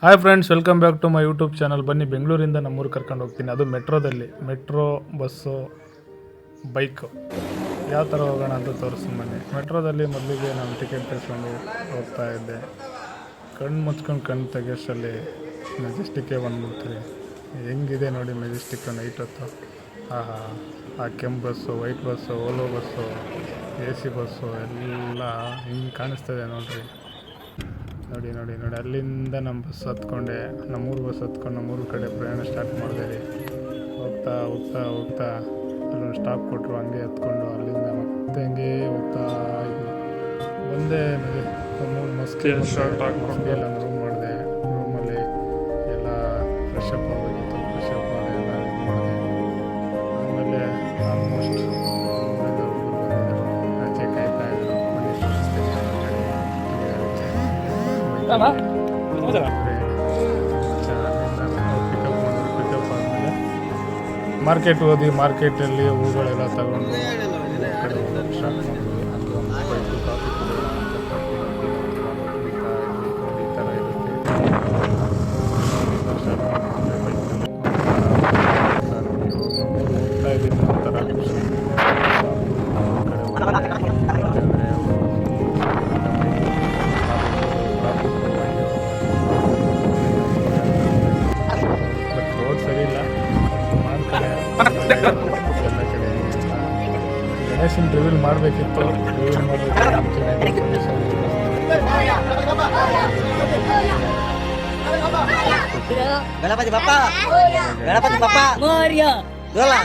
Hi friends, welcome back to my YouTube channel. ಬನ್ನಿ, ಬೆಂಗಳೂರಿಂದ ನಮ್ಮೂರು ಕರ್ಕೊಂಡು ಹೋಗ್ತೀನಿ. ಅದು ಮೆಟ್ರೋದಲ್ಲಿ. ಮೆಟ್ರೋ ಬಸ್ಸು, ಬೈಕು ಯಾವ ಥರ ಹೋಗೋಣ ಅಂತ ತೋರಿಸ್ತೀನಿ ಬನ್ನಿ. ಮೆಟ್ರೋದಲ್ಲಿ ಮೊದಲಿಗೆ ನಾನು ಟಿಕೆಟ್ ತೆಗೆಸ್ಕೊಂಡು ಹೋಗ್ತಾ ಇದ್ದೆ. ಕಣ್ಣು ಮುಚ್ಕೊಂಡು ಕಣ್ಣು ತೆಗೆಸಲ್ಲಿ ಮೆಜೆಸ್ಟಿಕ್ಕೇ ಬಂದ್ಬಿಡ್ತೀವಿ. ಹೆಂಗಿದೆ ನೋಡಿ ಮೆಜೆಸ್ಟಿಕ್ ನೈಟ್ ಹೊತ್ತು. ಆ ಕೆಂಪು bus, white bus, Ola bus, AC bus ಎಲ್ಲ ಹಿಂಗೆ ಕಾಣಿಸ್ತದೆ ನೋಡ್ರಿ. ನೋಡಿ ನೋಡಿ ನೋಡಿ ಅಲ್ಲಿಂದ ನಮ್ಮ ಬಸ್ ಹತ್ಕೊಂಡೆ, ನಮ್ಮೂರು ಬಸ್ ಹತ್ಕೊಂಡು ನಮ್ಮೂರು ಕಡೆ ಪ್ರಯಾಣ ಸ್ಟಾರ್ಟ್ ಮಾಡಿದೆ ರೀ. ಹೋಗ್ತಾ ಹೋಗ್ತಾ ಹೋಗ್ತಾ ಅಲ್ಲೊಂದು ಸ್ಟಾಪ್ ಕೊಟ್ಟರು, ಹಂಗೆ ಹತ್ಕೊಂಡು ಅಲ್ಲಿಂದ ಮತ್ತೆ ಹಂಗೆ ಹೋಗ್ತಾ ಇದ್ವಿ. ಬಂದೆ ಮಸ್ಕಿಯಲ್ಲಿ ಒಂದು ರೂಮ್ ಮಾಡಿದೆ. ರೂಮಲ್ಲಿ ಎಲ್ಲ ಫ್ರೆಶ್ ಅಪ್ ಆಗಬೇಕಿತ್ತು. ಫ್ರೆಶ್ ಅಪ್ ಎಲ್ಲ ಇದು ಮಾಡಿದೆ. ಆಮೇಲೆ ಆಲ್ಮೋಸ್ಟ್ ಆಚೆ ಕಾಯ್ತಾ ಇದ್ರು. ಪಿಕಪ್ ಆದಮೇಲೆ ಮಾರ್ಕೆಟ್ ಹೋದ್ವಿ. ಮಾರ್ಕೆಟಲ್ಲಿ ಹೂಗಳೆಲ್ಲ ತಗೊಂಡು ಕಡೆ ಹೋಗೋಕ್ಕೆ ಸ್ಟಾರ್ಟ್ ಮಾಡಿದ್ವಿ. ಅಲ್ಲಿ ಒಂದು ಬೈಕು ಕಾಫಿ ಈ ಥರ ಇರುತ್ತೆ. ಸ್ಟಾರ್ಟ್ ಮಾಡಿಕೊಂಡ್ರೆ ಬೈಕಲ್ಲಿ ಹೋಗ್ತಾ ಇದ್ದೀನಿ. ಒಂಥರ ಖುಷಿ. ರೋಡ್ ಸರಿ ಇಲ್ಲ, ಮಾಡ್ತಾರೆ ಎಲ್ಲ ಕಡೆ. ಗಣೇಶನ್ ರಿವೀಲ್ ಮಾಡಬೇಕಿತ್ತು. ರಿವೀಲ್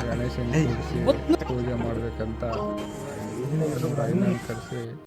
ಗಣೇಶನ್ ಪೂಜೆ ಮಾಡಬೇಕಂತ ಕರೆಸಿ